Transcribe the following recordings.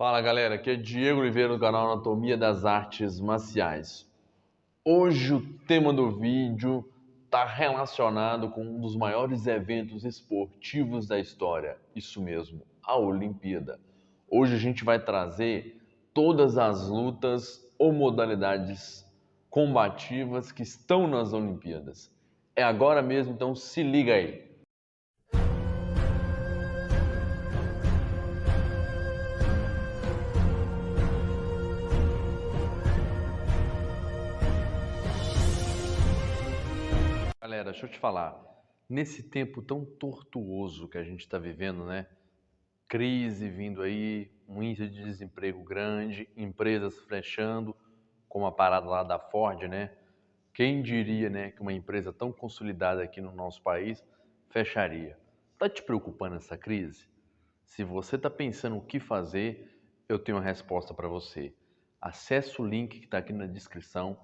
Fala galera, aqui é Diego Oliveira do canal Anatomia das Artes Marciais. Hoje o tema do vídeo está relacionado com um dos maiores eventos esportivos da história, isso mesmo, a Olimpíada. Hoje a gente vai trazer todas as lutas ou modalidades combativas que estão nas Olimpíadas. É agora mesmo, então se liga aí. Galera, deixa eu te falar, nesse tempo tão tortuoso que a gente está vivendo, né? Crise vindo aí, um índice de desemprego grande, empresas fechando, como a parada lá da Ford, né? Quem diria, né, que uma empresa tão consolidada aqui no nosso país fecharia? Tá te preocupando essa crise? Se você está pensando o que fazer, eu tenho uma resposta para você. Acesse o link que está aqui na descrição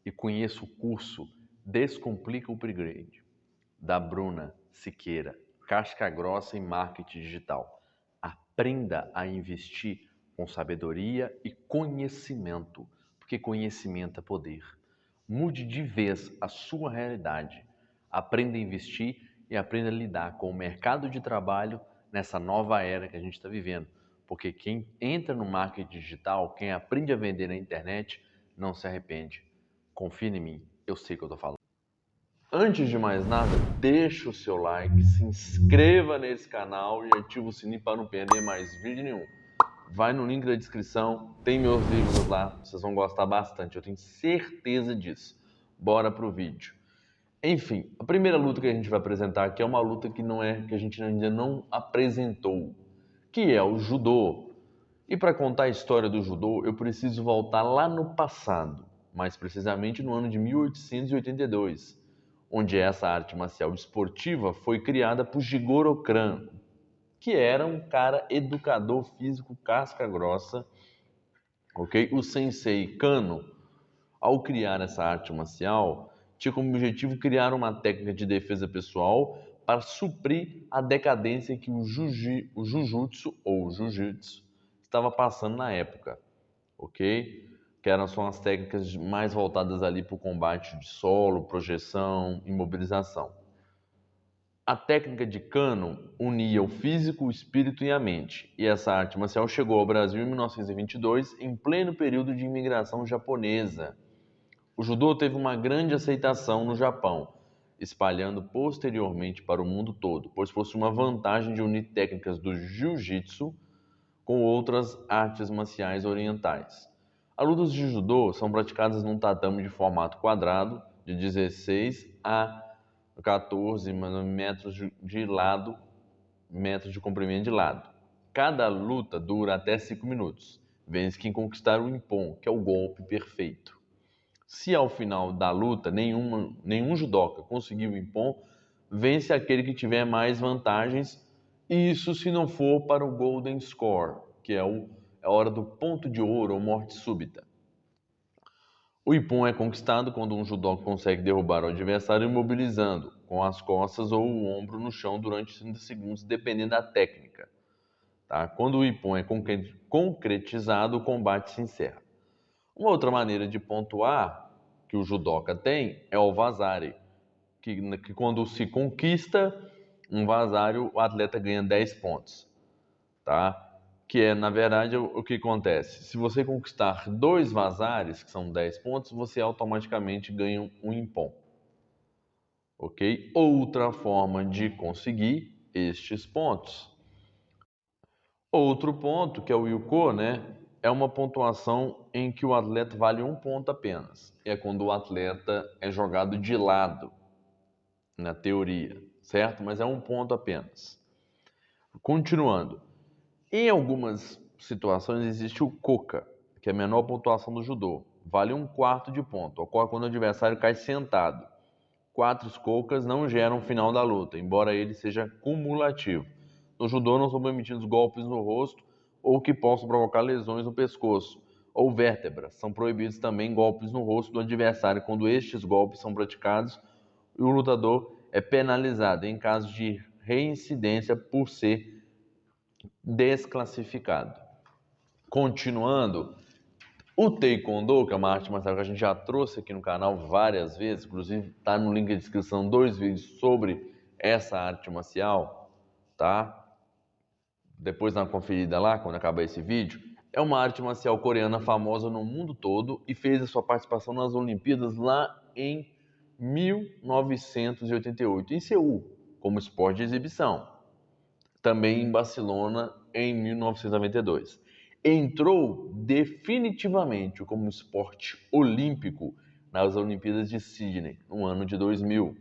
e conheça o curso Descomplica o Upgrade, da Bruna Siqueira, casca grossa em marketing digital. Aprenda a investir com sabedoria e conhecimento, porque conhecimento é poder. Mude de vez a sua realidade. Aprenda a investir e aprenda a lidar com o mercado de trabalho nessa nova era que a gente está vivendo. Porque quem entra no marketing digital, quem aprende a vender na internet, não se arrepende. Confia em mim, eu sei o que eu estou falando. Antes de mais nada, deixa o seu like, se inscreva nesse canal e ativa o sininho para não perder mais vídeo nenhum. Vai no link da descrição, tem meus livros lá, vocês vão gostar bastante, eu tenho certeza disso. Bora pro vídeo. Enfim, a primeira luta que a gente vai apresentar aqui é uma luta que a gente ainda não apresentou, que é o judô. E para contar a história do judô, eu preciso voltar lá no passado, mais precisamente no ano de 1882, onde essa arte marcial esportiva foi criada por Jigoro Kran, que era um cara educador físico casca grossa, ok? O sensei Kano, ao criar essa arte marcial, tinha como objetivo criar uma técnica de defesa pessoal para suprir a decadência que o Jujutsu ou Jiu-Jitsu estava passando na época, ok? São as técnicas mais voltadas ali para o combate de solo, projeção, imobilização. A técnica de Kano unia o físico, o espírito e a mente, e essa arte marcial chegou ao Brasil em 1922, em pleno período de imigração japonesa. O judô teve uma grande aceitação no Japão, espalhando posteriormente para o mundo todo, pois possui uma vantagem de unir técnicas do jiu-jitsu com outras artes marciais orientais. As lutas de judô são praticadas num tatame de formato quadrado, de 16 a 14 metros de lado, metros de comprimento de lado. Cada luta dura até 5 minutos. Vence quem conquistar o ippon, que é o golpe perfeito. Se ao final da luta nenhum judoca conseguir o ippon, vence aquele que tiver mais vantagens, isso se não for para o Golden Score, que é a hora do ponto de ouro ou morte súbita. O ippon é conquistado quando um judoca consegue derrubar o adversário imobilizando, com as costas ou o ombro no chão durante 30 segundos, dependendo da técnica. Tá? Quando o ippon é concretizado, o combate se encerra. Uma outra maneira de pontuar que o judoca tem é o vazare, que quando se conquista um vasário, o atleta ganha 10 pontos, tá? Que é, na verdade, o que acontece. Se você conquistar 2 vazares, que são 10 pontos, você automaticamente ganha um ippon, ok? Outra forma de conseguir estes pontos. Outro ponto, que é o Yuko, né? É uma pontuação em que o atleta vale 1 ponto apenas. É quando o atleta é jogado de lado, na teoria, certo? Mas é 1 ponto apenas. Continuando. Em algumas situações existe o Koka, que é a menor pontuação do judô. Vale 1/4 de ponto. Ocorre quando o adversário cai sentado. 4 Kokas não geram final da luta, embora ele seja cumulativo. No judô não são permitidos golpes no rosto ou que possam provocar lesões no pescoço ou vértebras. São proibidos também golpes no rosto do adversário quando estes golpes são praticados e o lutador é penalizado em caso de reincidência por ser desclassificado. Continuando, o Taekwondo, que é uma arte marcial que a gente já trouxe aqui no canal várias vezes, inclusive está no link da descrição 2 vídeos sobre essa arte marcial, tá? Depois dá uma conferida lá, quando acabar esse vídeo. É uma arte marcial coreana famosa no mundo todo e fez a sua participação nas Olimpíadas lá em 1988, em Seul, como esporte de exibição. Também em Barcelona, em 1992. Entrou definitivamente como esporte olímpico nas Olimpíadas de Sydney, no ano de 2000,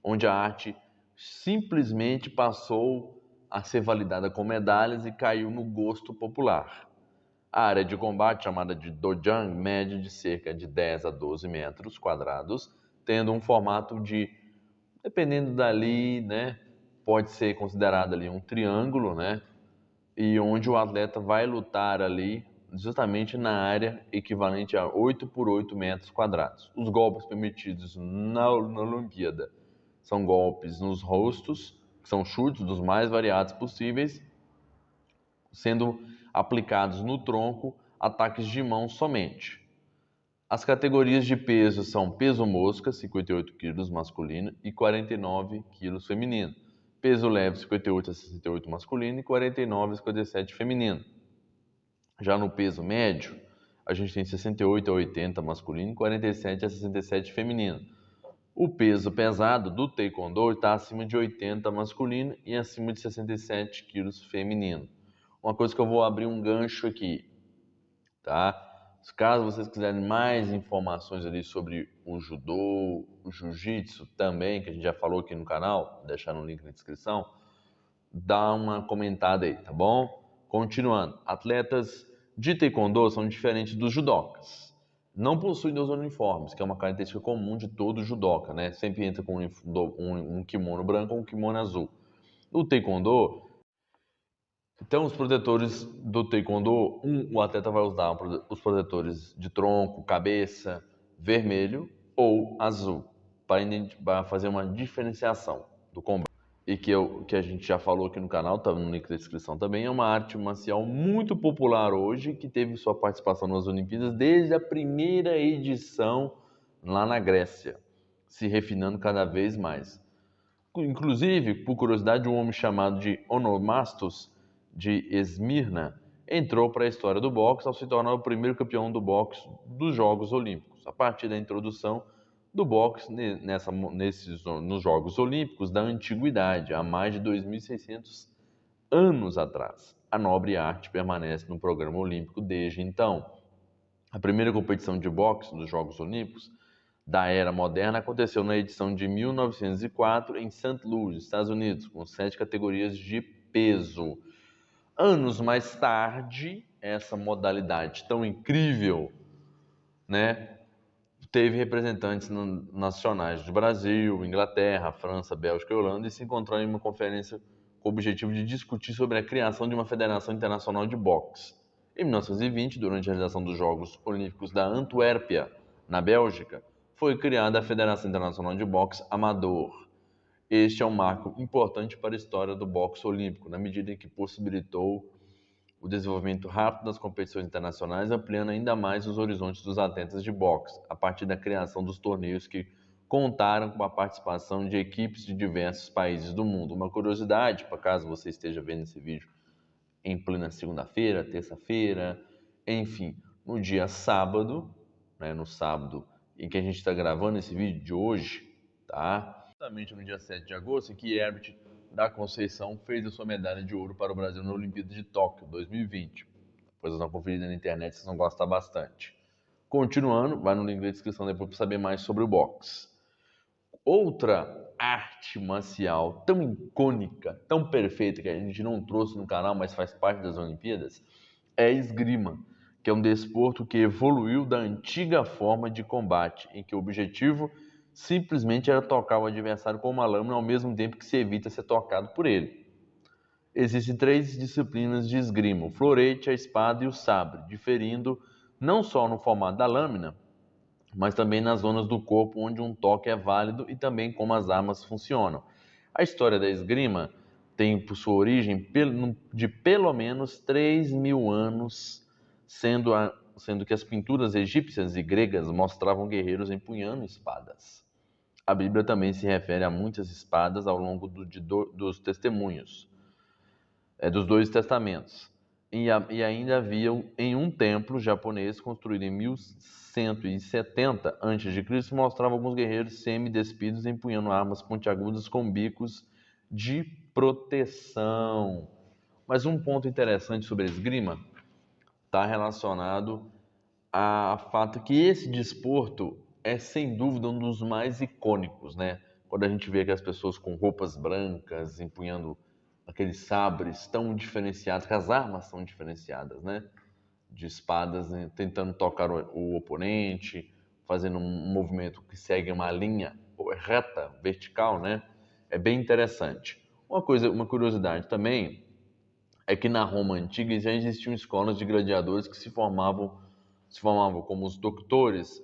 onde a arte simplesmente passou a ser validada com medalhas e caiu no gosto popular. A área de combate, chamada de dojang, mede de cerca de 10 a 12 metros quadrados, tendo um formato de, dependendo dali, né, pode ser considerado ali um triângulo, né, e onde o atleta vai lutar ali justamente na área equivalente a 8 por 8 metros quadrados. Os golpes permitidos na Olimpíada são golpes nos rostos, que são chutes dos mais variados possíveis, sendo aplicados no tronco, ataques de mão somente. As categorias de peso são peso mosca, 58 kg masculino e 49 kg feminino. Peso leve, 58 a 68 masculino e 49 a 57 feminino. Já no peso médio, a gente tem 68 a 80 masculino e 47 a 67 feminino. O peso pesado do Taekwondo está acima de 80 masculino e acima de 67 quilos feminino. Uma coisa que eu vou abrir um gancho aqui, tá? Caso vocês quiserem mais informações ali sobre o judô, o jiu-jitsu também, que a gente já falou aqui no canal, vou deixar no link na descrição, dá uma comentada aí, tá bom? Continuando, atletas de taekwondo são diferentes dos judocas. Não possuem dois uniformes, que é uma característica comum de todo judoca, né? Sempre entra com um kimono branco ou um kimono azul. No taekwondo, então os protetores do taekwondo, o atleta vai usar os protetores de tronco, cabeça, vermelho ou azul, para fazer uma diferenciação do combate. E que a gente já falou aqui no canal, tá no link da descrição também, é uma arte marcial muito popular hoje, que teve sua participação nas Olimpíadas desde a primeira edição lá na Grécia, se refinando cada vez mais. Inclusive, por curiosidade, um homem chamado de Onomastos, de Esmirna, entrou para a história do boxe ao se tornar o primeiro campeão do boxe dos Jogos Olímpicos. A partir da introdução do boxe nos Jogos Olímpicos da Antiguidade, há mais de 2.600 anos atrás. A nobre arte permanece no programa olímpico desde então. A primeira competição de boxe dos Jogos Olímpicos da era moderna aconteceu na edição de 1904 em St. Louis, Estados Unidos, com 7 categorias de peso. Anos mais tarde, essa modalidade tão incrível, né, teve representantes nacionais do Brasil, Inglaterra, França, Bélgica e Holanda e se encontrou em uma conferência com o objetivo de discutir sobre a criação de uma Federação Internacional de Boxe. Em 1920, durante a realização dos Jogos Olímpicos da Antuérpia, na Bélgica, foi criada a Federação Internacional de Boxe Amador. Este é um marco importante para a história do boxe olímpico, na medida em que possibilitou o desenvolvimento rápido das competições internacionais, ampliando ainda mais os horizontes dos atletas de boxe, a partir da criação dos torneios que contaram com a participação de equipes de diversos países do mundo. Uma curiosidade, para caso você esteja vendo esse vídeo em plena segunda-feira, terça-feira, enfim, no dia sábado, né, no sábado em que a gente está gravando esse vídeo de hoje, tá? Justamente no dia 7 de agosto, em que Herbert da Conceição fez a sua medalha de ouro para o Brasil na Olimpíada de Tóquio 2020. Depois vocês dão uma conferida na internet, vocês vão gostar bastante. Continuando, vai no link da descrição depois para saber mais sobre o boxe. Outra arte marcial tão icônica, tão perfeita, que a gente não trouxe no canal, mas faz parte das Olimpíadas, é a esgrima, que é um desporto que evoluiu da antiga forma de combate, em que o objetivo simplesmente era tocar o adversário com uma lâmina ao mesmo tempo que se evita ser tocado por ele. Existem 3 disciplinas de esgrima: o florete, a espada e o sabre, diferindo não só no formato da lâmina, mas também nas zonas do corpo onde um toque é válido e também como as armas funcionam. A história da esgrima tem por sua origem de pelo menos 3.000 anos sendo que as pinturas egípcias e gregas mostravam guerreiros empunhando espadas. A Bíblia também se refere a muitas espadas ao longo dos testemunhos, dos dois testamentos. E ainda havia em um templo japonês construído em 1170 a.C. mostrava alguns guerreiros semi-despidos empunhando armas pontiagudas com bicos de proteção. Mas um ponto interessante sobre a esgrima está relacionado ao fato que esse desporto é sem dúvida um dos mais icônicos, né? Quando a gente vê aquelas pessoas com roupas brancas empunhando aqueles sabres tão diferenciados, que as armas são diferenciadas, né? De espadas, né? Tentando tocar o oponente, fazendo um movimento que segue uma linha reta, vertical, né? É bem interessante. Uma curiosidade também é que na Roma antiga já existiam escolas de gladiadores que se formavam como os doctores,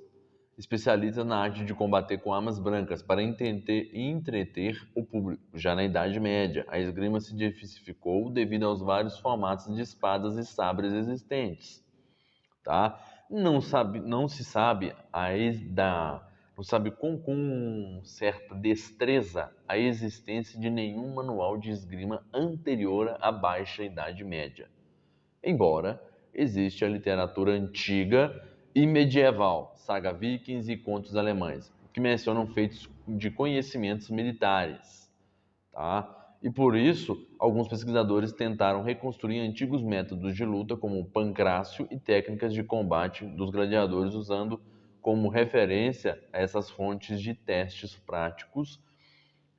especialistas na arte de combater com armas brancas para entreter o público. Já na Idade Média, a esgrima se diversificou devido aos vários formatos de espadas e sabres existentes. Tá? Não se sabe não sabe com certa destreza a existência de nenhum manual de esgrima anterior à Baixa Idade Média. Embora existe a literatura antiga e medieval, saga Vikings e contos alemães, que mencionam feitos de conhecimentos militares, tá? E por isso, alguns pesquisadores tentaram reconstruir antigos métodos de luta, como o pancrácio e técnicas de combate dos gladiadores, usando como referência essas fontes de testes práticos,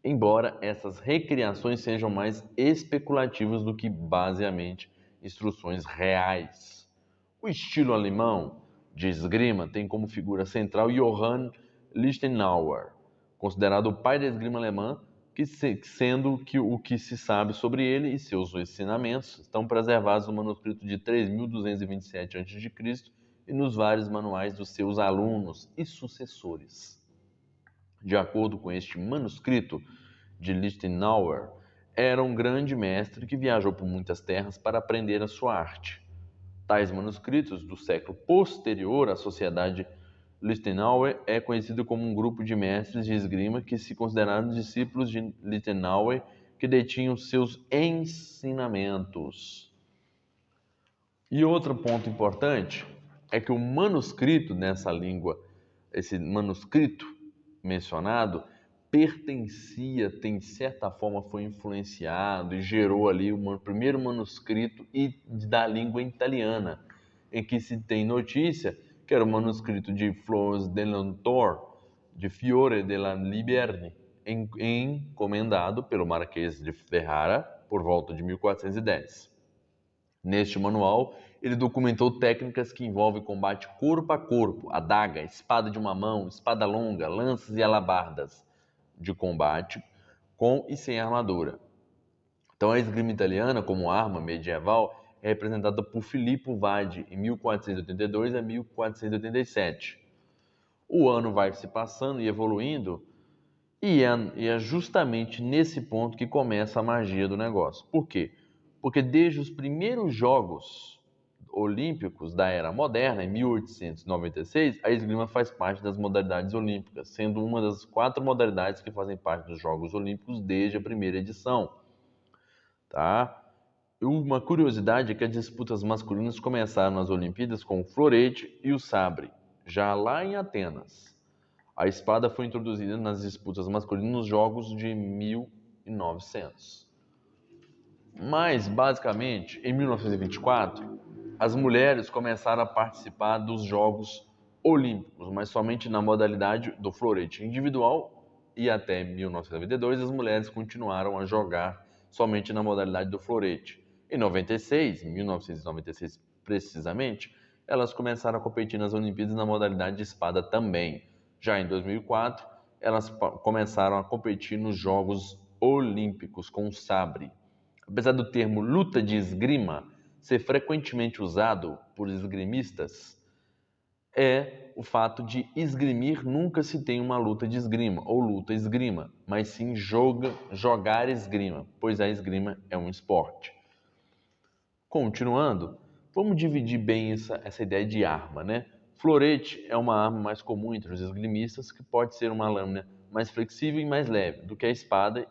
embora essas recriações sejam mais especulativas do que baseamente instruções reais. O estilo alemão de esgrima tem como figura central Johann Lichtenauer, considerado o pai da esgrima alemã, sendo que o que se sabe sobre ele e seus ensinamentos estão preservados no manuscrito de 3227 a.C. e nos vários manuais dos seus alunos e sucessores. De acordo com este manuscrito de Lichtenauer, era um grande mestre que viajou por muitas terras para aprender a sua arte. Tais manuscritos do século posterior à sociedade Lichtenauer é conhecido como um grupo de mestres de esgrima que se consideraram discípulos de Lichtenauer, que detinham seus ensinamentos. E outro ponto importante é que o manuscrito nessa língua, esse manuscrito mencionado, de certa forma foi influenciado e gerou ali o primeiro manuscrito da língua italiana, em que se tem notícia que era o manuscrito de Flores de Lantor, de Fiore della Liberni, encomendado pelo Marquês de Ferrara por volta de 1410. Neste manual, ele documentou técnicas que envolvem combate corpo a corpo, adaga, espada de uma mão, espada longa, lanças e alabardas de combate com e sem armadura. Então, a esgrima italiana, como arma medieval, é representada por Filippo Vadi em 1482 a 1487. O ano vai se passando e evoluindo, e é justamente nesse ponto que começa a magia do negócio. Por quê? Porque desde os primeiros Jogos Olímpicos da Era Moderna, em 1896, a esgrima faz parte das modalidades olímpicas, sendo uma das 4 modalidades que fazem parte dos Jogos Olímpicos desde a primeira edição. Tá? Uma curiosidade é que as disputas masculinas começaram nas Olimpíadas com o florete e o sabre, já lá em Atenas. A espada foi introduzida nas disputas masculinas nos Jogos de 1900. Mas, basicamente, em 1924, as mulheres começaram a participar dos Jogos Olímpicos, mas somente na modalidade do florete individual, e até 1992 as mulheres continuaram a jogar somente na modalidade do florete. Em 1996 precisamente, elas começaram a competir nas Olimpíadas na modalidade de espada também. Já em 2004, elas começaram a competir nos Jogos Olímpicos com o sabre. Apesar do termo luta de esgrima ser frequentemente usado por esgrimistas, é o fato de esgrimir nunca se tem uma luta de esgrima ou luta esgrima, mas sim jogar esgrima, pois a esgrima é um esporte. Continuando, Vamos dividir bem essa ideia de arma, né? Florete é uma arma mais comum entre os esgrimistas, que pode ser uma lâmina mais flexível e mais leve do que a espada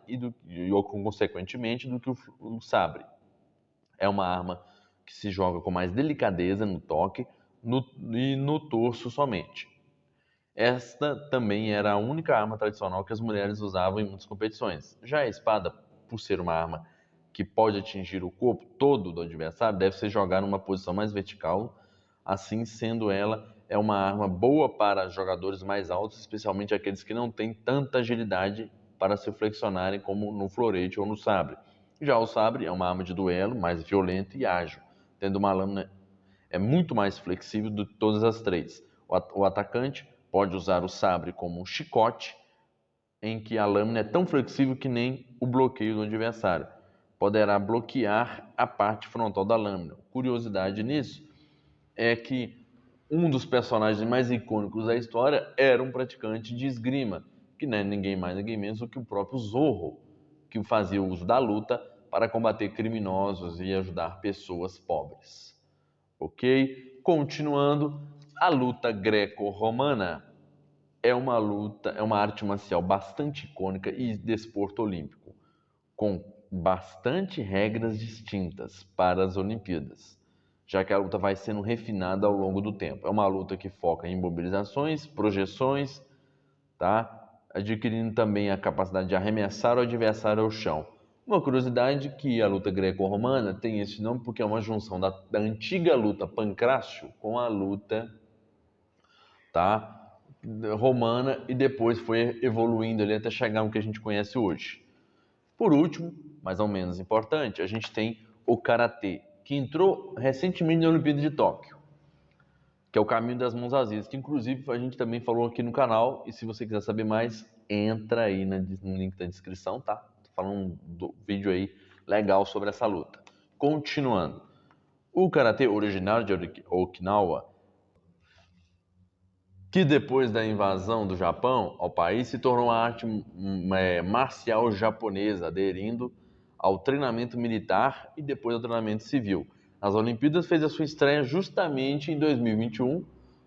ou consequentemente, do que o sabre. É uma arma que se joga com mais delicadeza no toque e no torso somente. Esta também era a única arma tradicional que as mulheres usavam em muitas competições. Já a espada, por ser uma arma que pode atingir o corpo todo do adversário, deve ser jogada numa posição mais vertical, assim sendo ela é uma arma boa para jogadores mais altos, especialmente aqueles que não têm tanta agilidade para se flexionarem como no florete ou no sabre. Já o sabre é uma arma de duelo mais violenta e ágil, tendo uma lâmina muito mais flexível de todas as três. O atacante pode usar o sabre como um chicote, em que a lâmina é tão flexível que nem o bloqueio do adversário. Poderá bloquear a parte frontal da lâmina. Curiosidade nisso é que um dos personagens mais icônicos da história era um praticante de esgrima, que não é ninguém mais, ninguém menos do que o próprio Zorro, que fazia uso da luta para combater criminosos e ajudar pessoas pobres. Ok? Continuando, a luta greco-romana é uma arte marcial bastante icônica e desporto olímpico, com bastante regras distintas para as Olimpíadas, já que a luta vai sendo refinada ao longo do tempo. É uma luta que foca em imobilizações, projeções, tá? Adquirindo também a capacidade de arremessar o adversário ao chão. Uma curiosidade que a luta greco-romana tem esse nome porque é uma junção da antiga luta pancrácio com a luta, tá, romana, e depois foi evoluindo ali até chegar ao que a gente conhece hoje. Por último, mas ao menos importante, a gente tem o Karatê, que entrou recentemente na Olimpíada de Tóquio, que é o caminho das mãos vazias, que inclusive a gente também falou aqui no canal, e se você quiser saber mais, entra aí no link da descrição, tá? Tô falando do vídeo aí legal sobre essa luta. Continuando, o Karatê originário de Okinawa, que depois da invasão do Japão ao país se tornou uma arte marcial japonesa, aderindo ao treinamento militar e depois ao treinamento civil. Nas Olimpíadas fez a sua estreia justamente em 2021,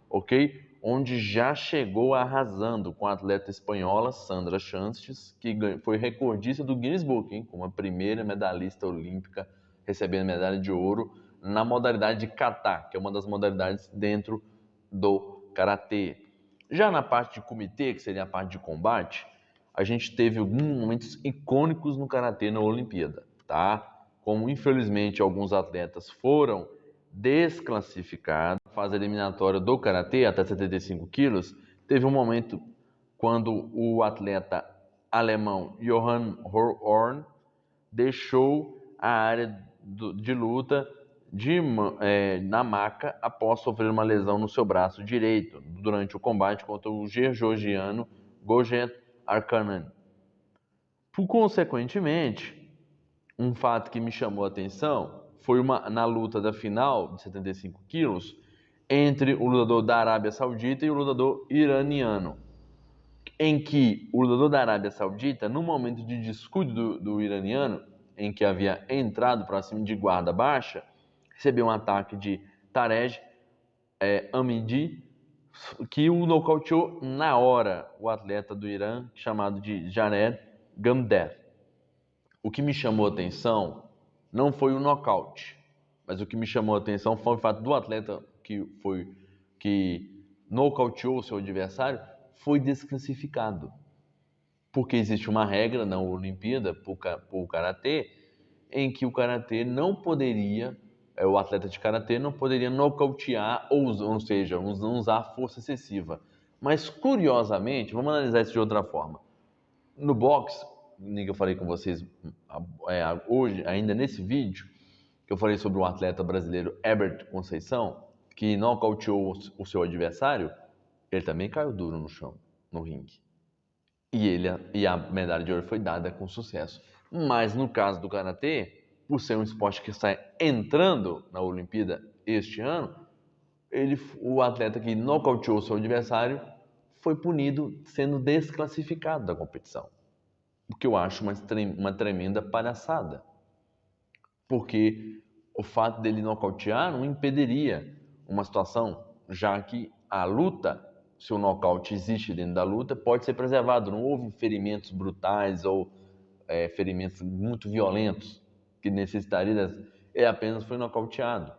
ok? Onde já chegou arrasando com a atleta espanhola Sandra Sanches, que foi recordista do Guinness Book, hein? Como a primeira medalhista olímpica recebendo medalha de ouro na modalidade de kata, que é uma das modalidades dentro do karatê. Já na parte de comitê, que seria a parte de combate, a gente teve alguns momentos icônicos no karatê na Olimpíada, tá? Como infelizmente alguns atletas foram desclassificados na fase eliminatória do karatê até 75 quilos, teve um momento quando o atleta alemão Johann Horn deixou a área de luta na maca após sofrer uma lesão no seu braço direito durante o combate contra o georgiano Gojet Arkanan. Consequentemente, um fato que me chamou a atenção foi na luta da final de 75 quilos entre o lutador da Arábia Saudita e o lutador iraniano, em que o lutador da Arábia Saudita, no momento de descuido do iraniano, em que havia entrado para cima de guarda baixa, recebeu um ataque de Tarej Hamidi, que o nocauteou na hora, o atleta do Irã, chamado de Jared Gamdeh. O que me chamou a atenção não foi o nocaute, mas o que me chamou a atenção foi o fato do atleta que nocauteou o seu adversário foi desclassificado. Porque existe uma regra na Olimpíada para o Karatê, em que o Karatê não poderia, o atleta de Karatê não poderia nocautear, ou seja, não usar força excessiva. Mas, curiosamente, vamos analisar isso de outra forma. No boxe, que eu falei com vocês hoje, ainda nesse vídeo, que eu falei sobre o atleta brasileiro Herbert Conceição, que nocauteou o seu adversário, ele também caiu duro no chão, no ringue. E a medalha de ouro foi dada com sucesso. Mas no caso do Karatê, por ser um esporte que está entrando na Olimpíada este ano, o atleta que nocauteou seu adversário foi punido sendo desclassificado da competição. O que eu acho uma tremenda palhaçada. Porque o fato dele nocautear não impediria uma situação, já que a luta, se o nocaute existe dentro da luta, pode ser preservado. Não houve ferimentos brutais ou ferimentos muito violentos que necessitaria ele apenas foi nocauteado.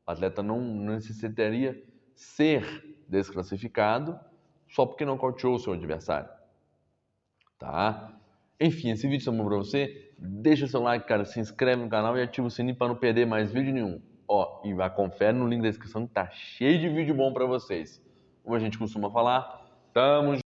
O atleta não necessitaria ser desclassificado só porque nocauteou o seu adversário, tá? Enfim, esse vídeo é bom pra você. Deixa seu like, cara, se inscreve no canal e ativa o sininho para não perder mais vídeo nenhum. Ó, e vai confere no link da descrição que tá cheio de vídeo bom pra vocês. Como a gente costuma falar, tamo junto.